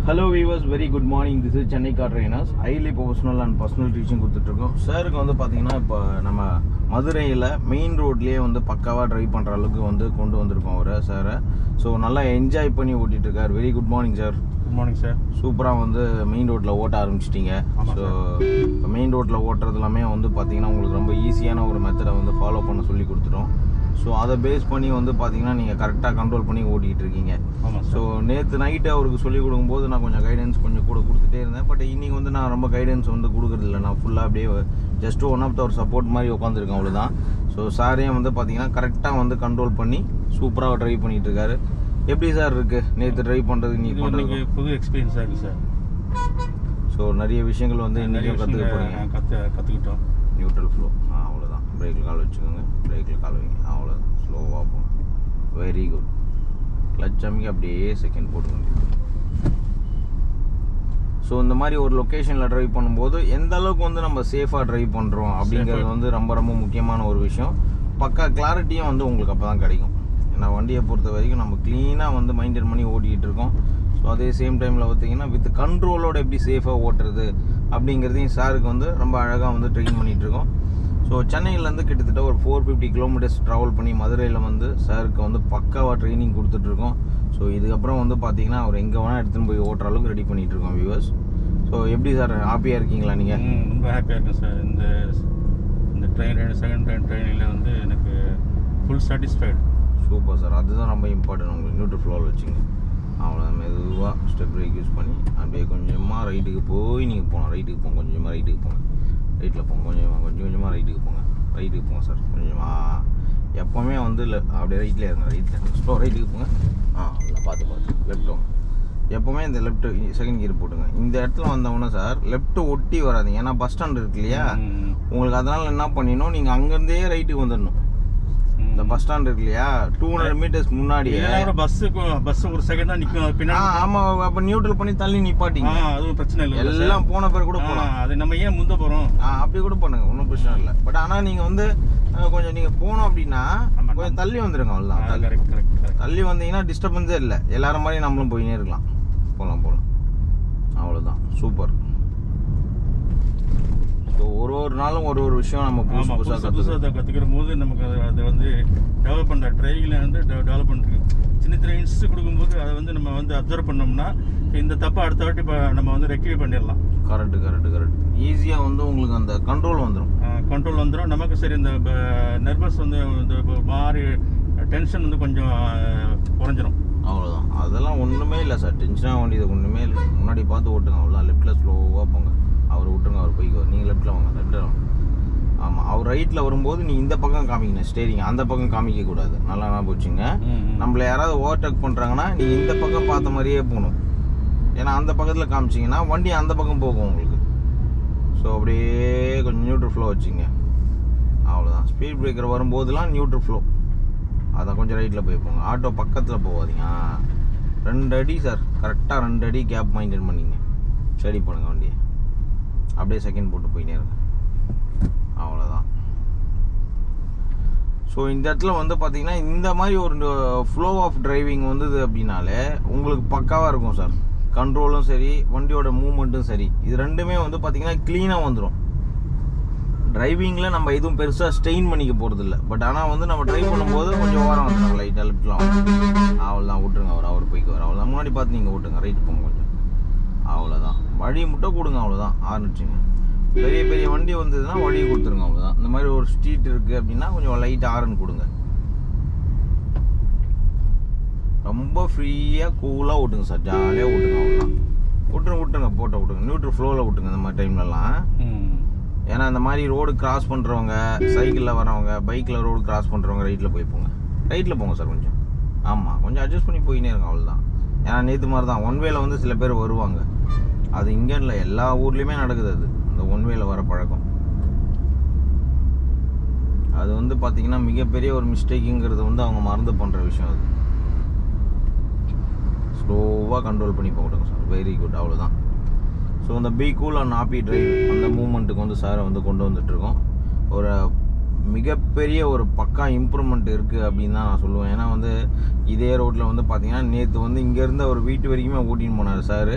Hello viewers, very good morning. This is Chennai car trainers. Highly professional and personal teaching கொடுத்துட்ருக்கோம். சாருக்கு வந்து பார்த்தீங்கன்னா இப்போ நம்ம மதுரையில் மெயின் ரோட்லேயே வந்து பக்காவாக ட்ரைவ் பண்ணுற அளவுக்கு வந்து கொண்டு வந்திருக்கோம் அவரை சாரை. ஸோ நல்லா என்ஜாய் பண்ணி ஓட்டிகிட்டு இருக்கார். Very good morning sir. Good morning sir. சூப்பராக வந்து மெயின் ரோட்டில் ஓட்ட ஆரம்பிச்சிட்டிங்க. ஸோ இப்போ மெயின் ரோட்டில் ஓட்டுறது எல்லாமே வந்து பார்த்தீங்கன்னா உங்களுக்கு ரொம்ப ஈஸியான ஒரு மெத்தடை வந்து ஃபாலோ பண்ண சொல்லி கொடுத்துட்டோம். ஸோ அதை பேஸ் பண்ணி வந்து பார்த்தீங்கன்னா நீங்கள் கரெக்டாக கண்ட்ரோல் பண்ணி ஓட்டிகிட்டு இருக்கீங்க. ஸோ நேற்று நைட்டு அவருக்கு சொல்லிக் கொடுக்கும்போது நான் கொஞ்சம் கைடன்ஸ் கொஞ்சம் கூட கொடுத்துட்டே இருந்தேன். பட் இன்றைக்கி வந்து நான் ரொம்ப கைடன்ஸ் வந்து கொடுக்குறதில்ல. நான் ஃபுல்லாக அப்படியே ஜஸ்ட் ஒன் ஆஃப் த ஒரு சப்போர்ட் மாதிரி உட்காந்துருக்கேன், அவ்வளோதான். ஸோ சாரையும் வந்து பார்த்தீங்கன்னா கரெக்டாக வந்து கண்ட்ரோல் பண்ணி சூப்பராக ட்ரைவ் பண்ணிகிட்டு இருக்காரு. எப்படி சார் இருக்குது நேற்று ட்ரைவ் பண்ணுறது? இன்றைக்கி பண்ணுறது புது எக்ஸ்பீரியன்ஸாக இருக்குது சார். ஸோ நிறைய விஷயங்கள் வந்து இன்றைக்கும் கற்றுக்கிட்டோம். நியூட்ரல் ஃப்ளோ அவ்வளோதான். பிரேக்கில் கால் வச்சுக்கோங்க, பிரேக்கில் கால் வைங்க, அவ்வளோதான். ஸ்லோவாக போகும். Very good. கிளச் அமைக்க அப்படியே செகண்ட் போட்டுக்கோங்க. ஸோ இந்த மாதிரி ஒரு லொக்கேஷனில் ட்ரைவ் பண்ணும்போது எந்த அளவுக்கு வந்து நம்ம சேஃபாக ட்ரைவ் பண்ணுறோம் அப்படிங்கிறது வந்து ரொம்ப ரொம்ப முக்கியமான ஒரு விஷயம். பக்கா கிளாரிட்டியும் வந்து உங்களுக்கு அப்போ தான் கிடைக்கும். ஏன்னா வண்டியை பொறுத்த வரைக்கும் நம்ம க்ளீனாக வந்து மெயின்டைன் பண்ணி ஓட்டிகிட்டு இருக்கோம். ஸோ அதே சேம் டைமில் பார்த்தீங்கன்னா வித் கண்ட்ரோலோடு எப்படி சேஃபாக ஓட்டுறது அப்படிங்கிறதையும் சாருக்கு வந்து ரொம்ப அழகாக வந்து ட்ரெயின் பண்ணிகிட்ருக்கோம். ஸோ சென்னையிலேருந்து கிட்டத்தட்ட ஒரு 450 கிலோமீட்டர்ஸ் ட்ராவல் பண்ணி மதுரையில் வந்து சாருக்கு வந்து பக்காவாக ட்ரைனிங் கொடுத்துட்ருக்கோம். ஸோ இதுக்கப்புறம் வந்து பார்த்தீங்கன்னா அவர் எங்கே வேணால் எடுத்துன்னு போய் ஓட்டுற அளவுக்கு ரெடி பண்ணிகிட்ருக்கோம் வியூவர்ஸ். ஸோ எப்படி சார், ஹாப்பியாக இருக்கீங்களா நீங்கள்? ரொம்ப ஹாப்பியாக இருக்கேன் சார். இந்த செகண்ட் ட்ரெயினில் வந்து எனக்கு ஃபுல் சாட்டிஸ்ஃபைடு. Super sir. அதுதான் ரொம்ப இம்பார்ட்டன்ட். உங்களுக்கு நியூட்ரல் ஃப்ளோவில் வச்சுங்க. அவ்வளோ மெதுவாக ஸ்டெப் பிரேக் யூஸ் பண்ணி அப்படியே கொஞ்சமாக ரைட்டுக்கு போய் நீங்கள் போகணும். ரைட்டுக்கு போங்க, கொஞ்சமாக ரைட்டுக்கு போங்க. ரைட்டில் போங்க, கொஞ்சமாக ரைட்டுக்கு போங்க சார். கொஞ்சமாக எப்போவுமே வந்து அப்படியே ரைட்லேயே இருங்க. ரைட்டில் ஸ்லோ ரைட்டுக்கு போங்க. நல்லா பார்த்து லெஃப்ட் வாங்க. எப்போவுமே இந்த லெஃப்ட்டு செகண்ட் கியர் போட்டுங்க. இந்த இடத்துல வந்தவொன்னே சார் லெஃப்ட்டு ஒட்டி வராதிங்க. ஏன்னா பஸ் ஸ்டாண்ட் இருக்கு இல்லையா உங்களுக்கு, அதனால் என்ன பண்ணிடணும், நீங்கள் அங்கேருந்தே ரைட்டுக்கு வந்துடணும். இந்த பஸ் ஸ்டாண்ட் இருக்கு இல்லையா 200 மீட்டர்ஸ் முன்னாடி பஸ் ஒரு செகண்ட் தான் நிற்கும் பின்னாடி. ஆமாம், அப்போ நியூட்ரல் பண்ணி தள்ளி நிப்பாட்டிங்க. அதுவும் பிரச்சனை இல்லை. எல்லாம் போன பேர் கூட போகலாம். அது நம்ம ஏன் முந்த போகிறோம், அப்படி கூட பண்ணுங்க, ஒன்றும் பிரச்சனை இல்லை. பட் ஆனால் நீங்கள் வந்து கொஞ்சம் நீங்கள் போனோம் அப்படின்னா கொஞ்சம் தள்ளி வந்துடுங்க, அவ்வளோதான். தள்ளி வந்தீங்கன்னா டிஸ்டர்பன்ஸே இல்லை. எல்லாரும் மாதிரி நம்மளும் போயினே இருக்கலாம். போகலாம் அவ்வளோதான். சூப்பர். ஸோ ஒரு நாளும் ஒரு விஷயம் நம்ம புதுசாக கற்றுக்கிற போது நமக்கு அதை வந்து டெவலப் பண்ணுற ட்ரைனில் வந்து டெவலப் பண்ணுறதுக்கு சின்ன சின்ன இன்ஸ்ட் கொடுக்கும்போது அதை வந்து நம்ம வந்து அப்சர்வ் பண்ணோம்னா இந்த தப்பை அடுத்த வாட்டி இப்போ நம்ம வந்து ரெக்டிஃபை பண்ணிடலாம். கரெக்டு. ஈஸியாக வந்து உங்களுக்கு அந்த கண்ட்ரோல் வந்துடும். நமக்கு சரி இந்த நர்வஸ் வந்து இந்த மாதிரி டென்ஷன் வந்து கொஞ்சம் குறைஞ்சிரும். அவ்வளோதான். அதெல்லாம் ஒன்றுமே இல்லை சார். டென்ஷனாக வேண்டியது ஒன்றுமே இல்லை. முன்னாடி பார்த்து ஓட்டுங்க, அவ்வளோதான். லெஃப்ட்டில் ஸ்லோவாக போங்க. அவர் விட்டுருங்க, அவர் போய்க்குவார். நீங்கள் லெஃப்ட்டில் வாங்க. ஆமாம், அவர் ரைட்டில் வரும்போது நீ இந்த பக்கம் காமிக்கணும் ஸ்டேரிங், அந்த பக்கம் காமிக்கக்கூடாது. நல்லா நான் போச்சுங்க. நம்மளை யாராவது ஓவர்டேக் பண்ணுறாங்கன்னா நீங்கள் இந்த பக்கம் பார்த்த மாதிரியே போகணும். ஏன்னா அந்த பக்கத்தில் காமிச்சிங்கன்னா வண்டி அந்த பக்கம் போகும் உங்களுக்கு. ஸோ அப்படியே கொஞ்சம் நியூட்ரல் ஃப்ளோ வச்சுங்க, அவ்வளோதான். ஸ்பீட் பிரேக்கர் வரும்போதெல்லாம் நியூட்ரல் ஃப்ளோ, அதான் கொஞ்சம் ரைட்டில் போய் போங்க. ஆட்டோ பக்கத்தில் போகாதீங்க. 2 அடி சார், கரெக்டாக 2 அடி கேப் மெயின்டைன் பண்ணிங்க. ஸ்டடி பண்ணுங்கள் வண்டியை. அப்படியே செகண்ட் போட்டு போயினே இருங்க, அவ்வளோதான். ஸோ இந்த இடத்துல வந்து பார்த்தீங்கன்னா இந்த மாதிரி ஒரு ஃப்ளோ ஆஃப் டிரைவிங் வந்தது அப்படின்னாலே உங்களுக்கு பக்காவாக இருக்கும் சார். கண்ட்ரோலும் சரி, வண்டியோட மூவ்மெண்ட்டும் சரி, இது ரெண்டுமே வந்து பார்த்தீங்கன்னா க்ளீனாக வந்துடும். டிரைவிங்கில் நம்ம எதுவும் பெருசாக ஸ்ட்ரெயின் பண்ணிக்க போகிறது இல்லை. பட் ஆனால் வந்து நம்ம ட்ரைவ் பண்ணும்போது கொஞ்சம் ஓரம் வந்துடுங்க, லைட்டாக லெஃப்ட்லாம் அவ்வளோதான். விட்டுருங்க, அவர் போய்க்குவார். அவ்வளோதான். முன்னாடி பார்த்து நீங்கள் ஓட்டுங்க, ரைட்டு போங்க கொஞ்சம், அவ்வளோதான். வழி மட்டும் கொடுங்க, அவ்வளோதான். ஆரம்பிச்சுங்க. பெரிய வண்டி வந்ததுன்னா வழி கொடுத்துருங்க, அவ்வளோதான். இந்த மாதிரி ஒரு ஸ்ட்ரீட் இருக்குது அப்படின்னா கொஞ்சம் லைட்டாக ஆரன் கொடுங்க. ரொம்ப ஃப்ரீயாக கூலாக ஓட்டுங்க சார், ஜாலியாக ஓட்டுங்க, அவ்வளோதான். விட்டுருங்க விட்டுருங்க. நியூட்ரல் ஃப்ளோவில் விட்டுங்க இந்த மாதிரி டைம்லலாம். ஏன்னா இந்த மாதிரி ரோடு கிராஸ் பண்ணுறவங்க, சைக்கிளில் வரவங்க, பைக்கில் ரோடு கிராஸ் பண்ணுறவங்க ரைட்டில் போங்க சார் கொஞ்சம். ஆமாம், கொஞ்சம் அட்ஜஸ்ட் பண்ணி போயினே இருங்க, அவ்வளோதான். ஏன்னா நேற்று மாதிரி தான் ஒன் வேல வந்து சில பேர் வருவாங்க. அது இங்கே இல்லை, எல்லா ஊர்லேயுமே நடக்குது. அது அந்த ஒன் வேல வர பழக்கம் அது வந்து பார்த்திங்கன்னா மிகப்பெரிய ஒரு மிஸ்டேக்குங்கிறது வந்து அவங்க மறந்து பண்ணுற விஷயம். அது ஸ்லோவாக கண்ட்ரோல் பண்ணி போடுங்க சார். வெரி குட், அவ்வளோதான். ஸோ இந்த be cool and happy drive அந்த மூமெண்ட்டுக்கு வந்து சாரை வந்து கொண்டு வந்துட்டுருக்கோம். ஒரு மிகப்பெரிய ஒரு பக்கா இம்ப்ரூவ்மெண்ட் இருக்குது அப்படின்னு தான் நான் சொல்லுவேன். ஏன்னா வந்து இதே ரோட்டில் வந்து பார்த்தீங்கன்னா நேற்று வந்து இங்கேருந்து ஒரு வீட்டு வரைக்குமே ஓட்டின்னு போனார் சார்.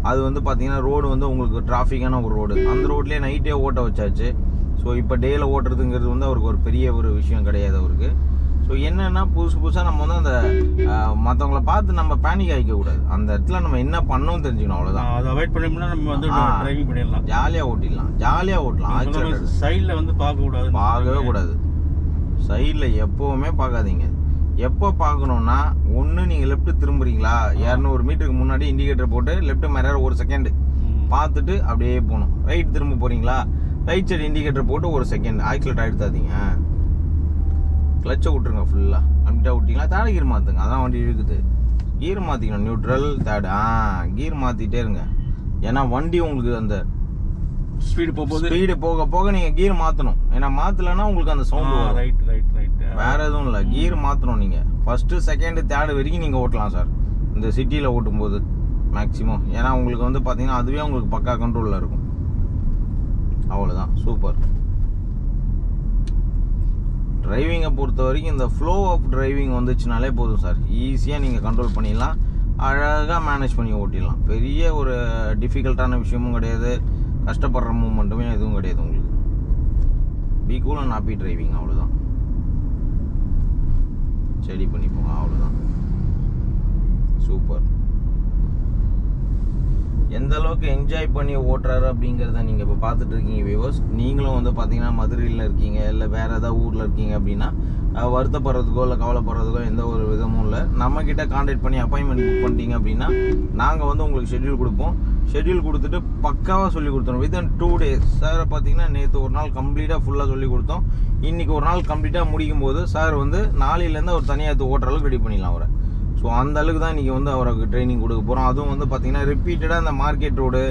அது வந்து பார்த்தீங்கன்னா ரோடு வந்து உங்களுக்கு டிராஃபிக்கான ஒரு ரோடு, அந்த ரோட்லேயே நைட்டே ஓட்ட வச்சாச்சு. ஸோ இப்போ டேயில் ஓட்டுறதுங்கிறது வந்து அவருக்கு ஒரு பெரிய ஒரு விஷயம் கிடையாது அவருக்கு. ஸோ என்னென்னா புதுசாக நம்ம வந்து அந்த மற்றவங்கள பார்த்து நம்ம பேனிக் ஆகிக்கக்கூடாது. அந்த இடத்துல நம்ம என்ன பண்ணணும் தெரிஞ்சுக்கணும், அவ்வளோதான். அதை அவாய்ட் பண்ணோம்னா நம்ம வந்து டிரைவிங் பண்ணிடலாம், ஜாலியாக ஓட்டிடலாம், ஜாலியாக ஓட்டலாம். சைடில் வந்து பார்க்கவே கூடாது. சைடில் எப்போவுமே பார்க்காதீங்க. எப்போ பார்க்கணுன்னா, ஒன்று நீங்கள் லெஃப்ட்டு திரும்புறீங்களா, 200 மீட்டருக்கு முன்னாடி இண்டிகேட்டர் போட்டு லெஃப்ட் மிரர் 1 செகண்ட் பார்த்துட்டு அப்படியே போகணும். ரைட் திரும்ப போகிறீங்களா, ரைட் சைடு இண்டிகேட்டர் போட்டு 1 செகண்ட் ஆக்சிலேட்டர் எடுத்தாதீங்க. கிளச்சை விட்டுருங்க ஃபுல்லாக. கம்ப்ளீட்டாக விட்டிங்களா தேர்ட் கீர் மாற்றுங்க. அதான் வண்டி இழுக்குது. கீர் மாற்றிக்கணும், நியூட்ரல் தேர்ட். கீர் மாற்றிட்டே இருங்க. ஏன்னா வண்டி உங்களுக்கு அந்த ஸ்பீடு போக போக நீங்கள் கீர் மாற்றணும். ஏன்னா மாற்றலைன்னா உங்களுக்கு அந்த சவுண்டு ரைட் வேறு எதுவும் இல்லை. கீர் மாற்றணும் நீங்கள். ஃபஸ்ட்டு செகண்டு தேர்டு வரைக்கும் நீங்கள் ஓட்டலாம் சார் இந்த சிட்டியில் ஓட்டும்போது மேக்ஸிமம். ஏன்னா உங்களுக்கு வந்து பார்த்தீங்கன்னா அதுவே உங்களுக்கு பக்கா கண்ட்ரோலில் இருக்கும். அவ்வளோதான், சூப்பர். டிரைவிங்கை பொறுத்த வரைக்கும் இந்த ஃப்ளோ ஆஃப் டிரைவிங் வந்துச்சுனாலே போதும் சார். ஈஸியாக நீங்கள் கண்ட்ரோல் பண்ணிடலாம், அழகாக மேனேஜ் பண்ணி ஓட்டிடலாம். பெரிய ஒரு டிஃபிகல்ட்டான விஷயமும் கிடையாது, கஷ்டப்படுற மூமெண்ட்டுமே எதுவும் கிடையாது உங்களுக்கு. Be cool and happy driving, அவ்வளோதான். ஸ்டடி பண்ணிப்போங்க, அவ்வளோதான். சூப்பர். எந்த அளவுக்கு என்ஜாய் பண்ணி ஓட்டுறாரு அப்படிங்கிறத நீங்கள் இப்போ பார்த்துட்டு இருக்கீங்க வியூவர்ஸ். நீங்களும் வந்து பார்த்தீங்கன்னா மதுரையில் இருக்கீங்க, இல்லை வேறு ஏதாவது ஊரில் இருக்கீங்க அப்படின்னா வருத்தப்படுறதுக்கோ இல்லை கவலைப்படுறதுக்கோ எந்த ஒரு விதமும் இல்லை. நம்மக்கிட்ட கான்டாக்ட் பண்ணி அப்பாயின்மெண்ட் புக் பண்ணிட்டீங்க அப்படின்னா நாங்கள் வந்து உங்களுக்கு ஷெட்யூல் கொடுப்போம். ஷெட்யூல் கொடுத்துட்டு பக்காவாக சொல்லி கொடுத்துருவோம். Within 2 days. சார் பார்த்தீங்கன்னா நேற்று ஒரு நாள் கம்ப்ளீட்டாக ஃபுல்லாக சொல்லி கொடுத்தோம். இன்றைக்கி ஒரு நாள் கம்ப்ளீட்டாக முடிக்கும் போது சார் வந்து நாளையிலேருந்து அவர் தனியாக ஓட்டுற அளவுக்கு ரெடி பண்ணிடலாம் அவரை. ஸோ அந்த அளவுக்கு தான் இன்றைக்கி வந்து அவருக்கு ட்ரைனிங் கொடுக்க போகிறோம். அதுவும் வந்து பார்த்திங்கன்னா ரிப்பீட்டடாக அந்த மார்க்கெட் ரோடு,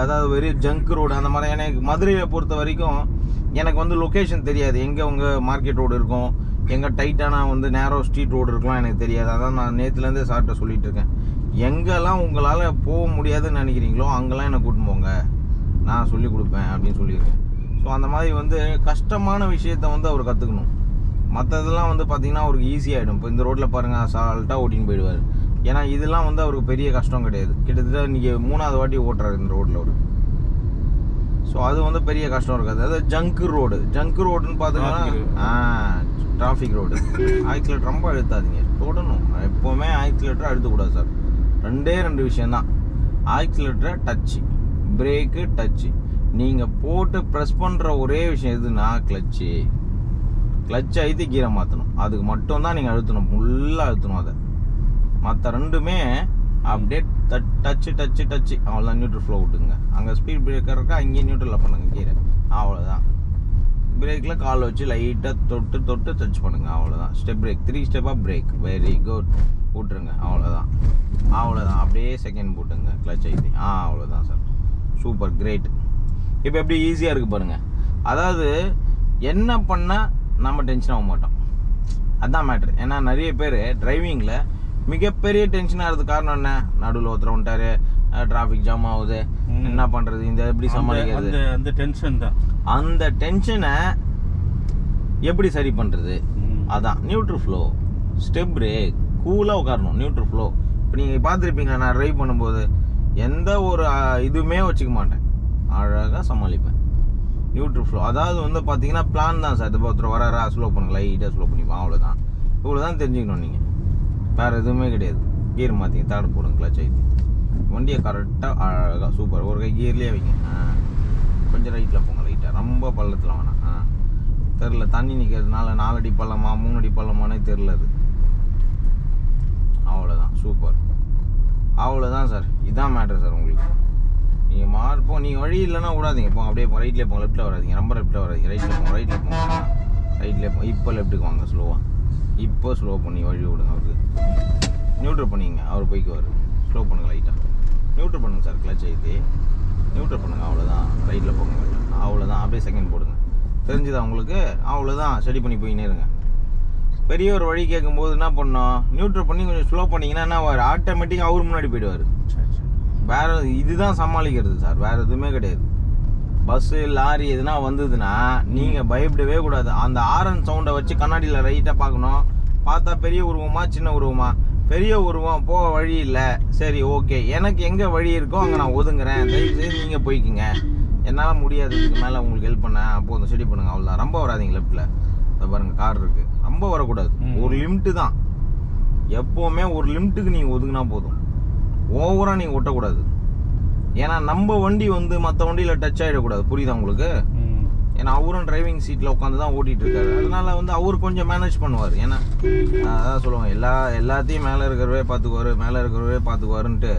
அதாவது வெறும் ஜங்க் ரோடு அந்த மாதிரி. எனக்கு மதுரையில் பொறுத்த வரைக்கும் எனக்கு வந்து லொக்கேஷன் தெரியாது, எங்கே உங்கள் மார்க்கெட் ரோடு இருக்கும், எங்கே டைட்டான வந்து நேரோ ஸ்ட்ரீட் ரோடு இருக்கலாம் எனக்கு தெரியாது. அதான் நான் நேற்றுலேருந்தே சார்கிட்ட சொல்லிகிட்டு இருக்கேன். எங்கெல்லாம் உங்களால் போக முடியாதுன்னு நினைக்கிறீங்களோ அங்கெல்லாம் என்னை கூட்டின்னு போங்க, நான் சொல்லி கொடுப்பேன் அப்படின்னு சொல்லியிருக்கேன். ஸோ அந்த மாதிரி வந்து கஷ்டமான விஷயத்த வந்து அவர் கற்றுக்கணும். மற்றதெல்லாம் வந்து பார்த்திங்கன்னா அவருக்கு ஈஸியாகிடும். இப்போ இந்த ரோட்டில் பாருங்கள், அசால்ட்டாக ஓட்டின்னு போயிடுவார். ஏன்னா இதெல்லாம் வந்து அவருக்கு பெரிய கஷ்டம் கிடையாது. கிட்டத்தட்ட இன்றைக்கி 3வது வாட்டி ஓட்டுறாரு இந்த ரோட்டில் அவர். ஸோ அது வந்து பெரிய கஷ்டம் இருக்காது. அதாவது ஜங்க் ரோடுன்னு பார்த்தீங்கன்னா டிராஃபிக் ரோடு. ஆக்சிலேட்டர் ரொம்ப அழுத்தாதீங்க, தொடணும். எப்போவுமே ஆக்சிலேட்டர் அழுத்தக்கூடாது சார். 2 விஷயந்தான், ஆக்சிலேட்டரை டச்சு, பிரேக்கு டச்சு. நீங்கள் போட்டு ப்ரெஸ் பண்ணுற ஒரே விஷயம் எதுனா கிளச் அழுத்தி கீரை மாற்றணும். அதுக்கு மட்டும்தான் நீங்கள் அழுத்தணும், ஃபுல்லாக அழுத்தணும். அதை மற்ற 2மே அப்படியே டச்சு அவ்வளோதான். நியூட்ரல் ஃப்ளோ விட்டுங்க. அங்கே ஸ்பீட் பிரேக்கர் இருக்கா, அங்கேயே நியூட்ரலில் பண்ணுங்கள் கீரை, அவ்வளோதான். பிரேக்கில் கால் வச்சு லைட்டாக தொட்டு டச் பண்ணுங்கள், அவ்வளோதான். ஸ்டெப் பிரேக், 3 ஸ்டெப்பாக பிரேக், வெரி குட், விட்டுருங்க, அவ்வளோதான். அப்படியே செகண்ட் போட்டுங்க கிளச் ஐத்தி, அவ்வளோதான் சார். Super, great. இப்போ எப்படி ஈஸியாக இருக்குது பாருங்கள். அதாவது என்ன பண்ணால் நம்ம டென்ஷன் ஆக மாட்டோம், அதுதான் மேட்ரு. ஏன்னா நிறைய பேர் டிரைவிங்கில் மிகப்பெரிய டென்ஷன் ஆகிறதுக்கு காரணம் என்ன, நடுவில் ஒருத்தர் வந்துட்டாரு, டிராஃபிக் ஜாம் ஆகுது, என்ன பண்ணுறது, இந்த எப்படி சமாளிக்கிறது, அந்த டென்ஷன் தான். அந்த டென்ஷனை எப்படி சரி பண்ணுறது, அதான் நியூட்ரல் ஃப்ளோ, ஸ்டெப் பிரேக், கூலாக உட்காரணும். நியூட்ரல் ஃப்ளோ இப்போ நீங்கள் பார்த்துருப்பீங்களா, நான் ட்ரைவ் பண்ணும்போது எந்த ஒரு இதுவுமே வச்சுக்க மாட்டேன், அழகாக சமாளிப்பேன். நியூட்ரல் ஃப்ளோ அதாவது வந்து பார்த்தீங்கன்னா பிளான் தான் சார். இப்போ ஒருத்தர் வராரா, ஸ்லோ பண்ணுங்க, லைட்டாக ஸ்லோ பண்ணிப்போம், அவ்வளோதான். இவ்வளோ தான் தெரிஞ்சுக்கணும் நீங்கள், வேறு எதுவுமே கிடையாது. கீர் மாற்றிங்க, தேர்ட் போடுங்க, கிளச் ஐத்தி, வண்டியை கரெக்டாக அழகாக சூப்பர். ஒரு கை கீர்லேயே வைங்க, கொஞ்சம் ரைட்டில் போங்க, லைட்டாக, ரொம்ப பள்ளத்தில் வேணாம். தெரில, தண்ணி நிற்கிறதுனால 4 அடி பள்ளமா 3 அடி பள்ளமானே தெரில அது. அவ்வளோதான், சூப்பர், அவ்வளோதான் சார். இதுதான் மேட்ரு சார் உங்களுக்கு. நீங்கள் மாறுப்போம், நீங்கள் வழி இல்லைன்னா விடாதீங்க, போங்க, அப்படியே ரைட்லேயே போங்க, லெஃப்ட்டில் வராதிங்க, ரொம்ப லெஃப்ட்டில் வராதிங்க, ரைட்டில் போங்க, ரைட்லேயே போங்க. இப்போ லெஃப்ட்டுக்கு வாங்க, ஸ்லோவாக. இப்போ ஸ்லோ பண்ணி வழி விடுங்க அவருக்கு. நியூட்ரல் பண்ணிங்க, அவர் போய்க்குவார். ஸ்லோ பண்ணுங்கள், லைட்டாக நியூட்ரல் பண்ணுங்கள் சார். கிளச் ஐத்தி நியூட்ரல் பண்ணுங்கள், அவ்வளோதான். ரைட்டில் போங்க, அவ்வளோதான். அப்படியே செகண்ட் போடுங்க. தெரிஞ்சுதா உங்களுக்கு? அவ்வளோதான். ஸ்டடி பண்ணி போயின்னே இருங்க. பெரிய ஒரு வழி கேட்கும்போது என்ன பண்ணோம், நியூட்ரல் பண்ணி கொஞ்சம் ஸ்லோ பண்ணிங்கன்னா என்ன, ஆட்டோமேட்டிக்காக அவர் முன்னாடி போயிடுவார். வேறு இதுதான் சமாளிக்கிறது சார், வேறு எதுவுமே கிடையாது. பஸ்ஸு லாரி எதுனா வந்ததுன்னா நீங்கள் பயப்படவே கூடாது. அந்த ஆரன் சவுண்டை வச்சு கண்ணாடியில் ரைட்டாக பார்க்கணும். பார்த்தா பெரிய உருவமா சின்ன உருவமா? பெரிய உருவம், போக வழி இல்லை, சரி ஓகே, எனக்கு எங்கே வழி இருக்கோ அங்கே நான் ஒதுங்குறேன், தயவுசெய்து நீங்கள் போய்க்குங்க, என்னால் முடியாது, இதுக்கு மேலே உங்களுக்கு ஹெல்ப் பண்ண போதும், ஸ்டடி பண்ணுங்கள், அவ்வளோதான். ரொம்ப வராதிங்க லெஃப்ட்டில். அதை பாருங்கள், கார் இருக்குது, ரொம்ப வரக்கூடாது. ஒரு லிமிட்டு தான், எப்போவுமே ஒரு லிமிட்டுக்கு நீங்கள் ஒதுங்கினா போதும். ஓவராக நீங்கள் ஒட்டக்கூடாது. ஏன்னா நம்ம வண்டி வந்து மற்ற வண்டியில் டச் ஆகிடக்கூடாது. புரியுதா உங்களுக்கு? ஏன்னா அவரும் டிரைவிங் சீட்டில் உட்காந்து தான் ஓட்டிகிட்டு இருக்காரு. அதனால வந்து அவர் கொஞ்சம் மேனேஜ் பண்ணுவார். ஏன்னா அதான் சொல்லுவாங்க, எல்லாத்தையும் மேலே இருக்கிறவரே பார்த்துக்குவாருன்ட்டு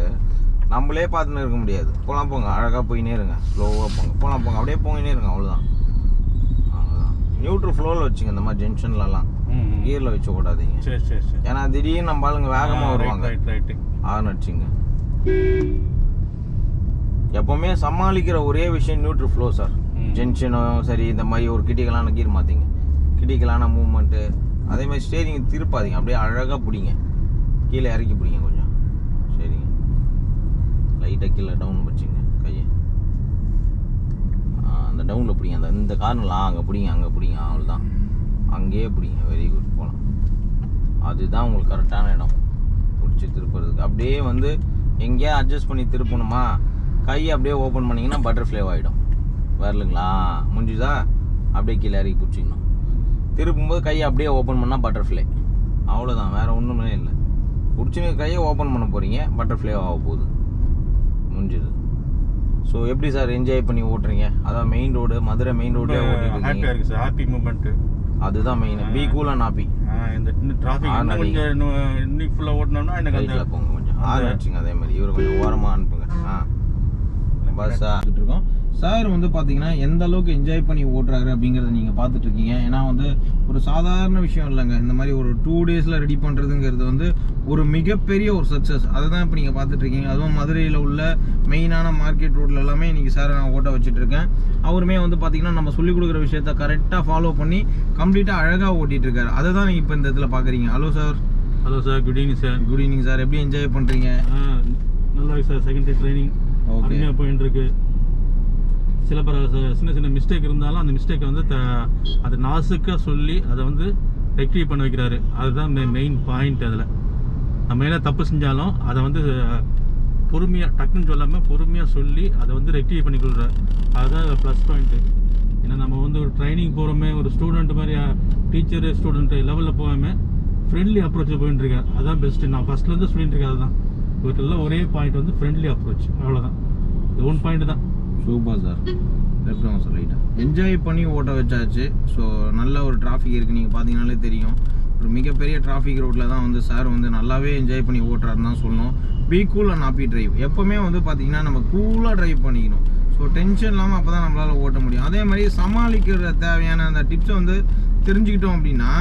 நம்மளே பார்த்துன்னு இருக்க முடியாது. போகலாம் போங்க, அழகாக போயினே இருங்க, ஸ்லோவாக போகலாம் போங்க, அப்படியே போயினே இருங்க, அவ்வளோதான். நியூட்ரல் ஃப்ளோவில் வச்சுங்க. இந்த மாதிரி ஜங்ஷன்லலாம் கியரில் வச்சு ஓடாதீங்க. ஏன்னா திடீர்னு நம்ம ஆளுங்க வேகமாக வருவாங்க. ஆர்ன் அடிச்சிங்க. எப்போவுமே சமாளிக்கிற ஒரே விஷயம் நியூட்ரல் ஃப்ளோ சார். ஜங்ஷனும் சரி, இந்த மாதிரி ஒரு கிட்டிக்கலான கீர் மாற்றிங்க, கிட்டிக்கலான மூவ்மெண்ட்டு, அதே மாதிரி ஸ்டேரிங் திருப்பாதீங்க, அப்படியே அழகாக பிடிங்க, கீழே இறக்கி பிடிங்க கொஞ்சம். சரிங்க, லைட்டாக கீழே டவுன் வச்சுங்க கையை, அந்த டவுனில் பிடிங்க, இந்த கார்னர்லாம் அங்கே பிடிங்க, அவ்வளோதான், அங்கேயே பிடிங்க. வெரி குட், போகலாம். அதுதான் உங்களுக்கு கரெக்டான இடம் பிடிச்சி திருப்புறதுக்கு. அப்படியே வந்து எங்கேயா அட்ஜஸ்ட் பண்ணி திருப்பணுமா, கையை அப்படியே ஓப்பன் பண்ணிங்கன்னா பட்டர்ஃப்ளை ஆகிடும். வரலுங்களா, முடிஞ்சுதா? அப்படியே கீழே இறக்கி பிடிச்சிக்கணும். திருப்பும்போது கையை அப்படியே ஓப்பன் பண்ணால் பட்டர்ஃப்ளை, அவ்வளோதான், வேறு ஒன்றுமே இல்லை. பிடிச்சின்னு கையை ஓப்பன் பண்ண போகிறீங்க, பட்டர்ஃப்ளை ஆக போகுது, முடிஞ்சுது. ஸோ எப்படி சார் என்ஜாய் பண்ணி ஓட்டுறீங்க? அதான் மெயின் ரோடு, மதுரை மெயின் ரோட்லேயே ஓட்டிட்டு ஹாப்பி மூமெண்ட்டு, அதுதான் main. Be cool and happy. இந்த டிராஃபிக் இன்னைக்கு ஃபுல்லாக ஓட்டினோம்னா எனக்கு அந்த போங்க, கொஞ்சம் ஆர்ன் அடிச்சுங்க. அதே மாதிரி இவர் கொஞ்சம் ஓரமாக அனுப்புங்க. பஸ் இருக்கோம் சார். வந்து பார்த்தீங்கன்னா எந்த அளவுக்கு என்ஜாய் பண்ணி ஓட்டுறாரு அப்படிங்கிறத நீங்கள் பார்த்துட்டு இருக்கீங்க. ஏன்னா வந்து ஒரு சாதாரண விஷயம் இல்லைங்க. இந்த மாதிரி ஒரு 2 days ரெடி பண்ணுறதுங்கிறது வந்து ஒரு மிகப்பெரிய ஒரு சக்ஸஸ். அதை தான் இப்போ நீங்கள் பார்த்துட்டு இருக்கீங்க. அதுவும் மதுரையில் உள்ள மெயினான மார்க்கெட் ரோட்டில் எல்லாமே இன்றைக்கி சார் நான் ஓட்ட வச்சுட்டு இருக்கேன். அவருமே வந்து பார்த்தீங்கன்னா நம்ம சொல்லிக் கொடுக்குற விஷயத்த கரெக்டாக ஃபாலோ பண்ணி கம்ப்ளீட்டாக அழகாக ஓட்டிகிட்டு இருக்காரு. அதை தான் நீங்கள் இப்போ இந்த இடத்துல பார்க்குறீங்க. Hello sir. Good evening sir. Good evening sir. எப்படி என்ஜாய் பண்ணுறீங்க? நல்லா இருக்கு சார். செகண்ட் டே ட்ரைனிங் அருமையாக போயிட்டு இருக்கு. சில சின்ன மிஸ்டேக் இருந்தாலும் அந்த மிஸ்டேக்கை வந்து அதை நாசுக்காக சொல்லி அதை வந்து ரெக்டிஃபை பண்ண வைக்கிறாரு. அதுதான் மெயின் பாயிண்ட். அதில் நம்ம என்ன தப்பு செஞ்சாலும் அதை வந்து பொறுமையாக டக்குன்னு சொல்லாமல் பொறுமையாக சொல்லி அதை வந்து ரெக்டிஃபை பண்ணி கொடுக்குறாரு. அதுதான் ப்ளஸ் பாயிண்ட்டு. ஏன்னா நம்ம வந்து ஒரு ட்ரைனிங் போகிறோமே, ஒரு ஸ்டூடெண்ட் மாதிரி டீச்சரு ஸ்டூடெண்ட்டு லெவலில் போகாமல் ஃப்ரெண்ட்லி அப்ரோச்சில் போயிட்டு இருக்கேன். அதுதான் பெஸ்ட்டு. நான் ஃபஸ்ட்லேருந்து சொல்லிட்டு இருக்கேன். அதுதான் இவர்கிட்டலாம் ஒரே பாயிண்ட் வந்து ஃப்ரெண்ட்லி அப்ரோச், அவ்வளோதான். இது ஒன் பாயிண்ட் தான். Super sir. லெஃப்ட் சார் ரைட்டாக என்ஜாய் பண்ணி ஓட்ட வச்சாச்சு. ஸோ நல்ல ஒரு டிராஃபிக் இருக்குது, நீங்கள் பார்த்தீங்கனாலே தெரியும். ஒரு மிகப்பெரிய டிராஃபிக் ரோட்டில் தான் வந்து சார் வந்து நல்லாவே என்ஜாய் பண்ணி ஓட்டுறாருன்னு தான் சொல்லணும். Be cool and happy drive. எப்போவுமே வந்து பார்த்தீங்கன்னா நம்ம கூலாக ட்ரைவ் பண்ணிக்கணும். ஸோ டென்ஷன் இல்லாமல் அப்போ தான் நம்மளால் ஓட்ட முடியும். அதே மாதிரி சமாளிக்கிற தேவையான அந்த டிப்ஸை வந்து தெரிஞ்சுக்கிட்டோம் அப்படின்னா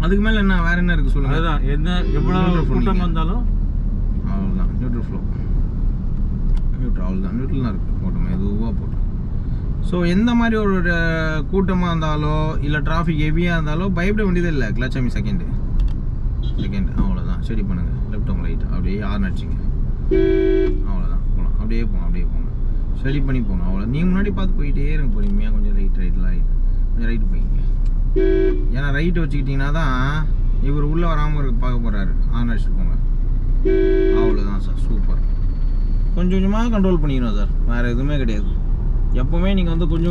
அதுக்கு மேலே என்ன வேறு என்ன இருக்குது சொல்லுங்கள். அதுதான் என்ன எவ்வளோ கூட்டமாக இருந்தாலும் அவ்வளோதான். நியூட்ரல் ஃப்ளோ, அவ்வளோதான். நியூட்ரல் தான் இருக்குது, போட்டோம் மெதுவாக போட்டோம். ஸோ எந்த மாதிரி ஒரு கூட்டமாக இருந்தாலோ இல்லை டிராஃபிக் ஹெவியாக இருந்தாலோ பயப்பட வேண்டியதே இல்லை. கிளச்சாமி செகண்டு அவ்வளோதான். ஸ்டடி பண்ணுங்கள். லெஃப்ட் அவங்க ரைட் அப்படியே ஆர்ன் அடிச்சிங்க, அவ்வளோதான். போகலாம், அப்படியே போங்க, ஸ்டடி பண்ணி போங்க, அவ்வளோ. நீங்கள் முன்னாடி பார்த்து போயிட்டே இருங்க பொறுமையாக. கொஞ்சம் கொஞ்சம் ரைட்டு போய்ங்க. ஏன்னா ரைட்டு வச்சுக்கிட்டிங்கன்னா தான் இவர் உள்ளே வராமல் பார்க்க போகிறாரு. ஆர்ன் அடிச்சுட்டு போங்க, அவ்வளோதான் சார். சூப்பர். கொஞ்சம் கொஞ்சமாக கண்ட்ரோல் பண்ணிக்கணும் சார், வேறு எதுவுமே கிடையாது. எப்போவுமே நீங்கள் வந்து கொஞ்சம்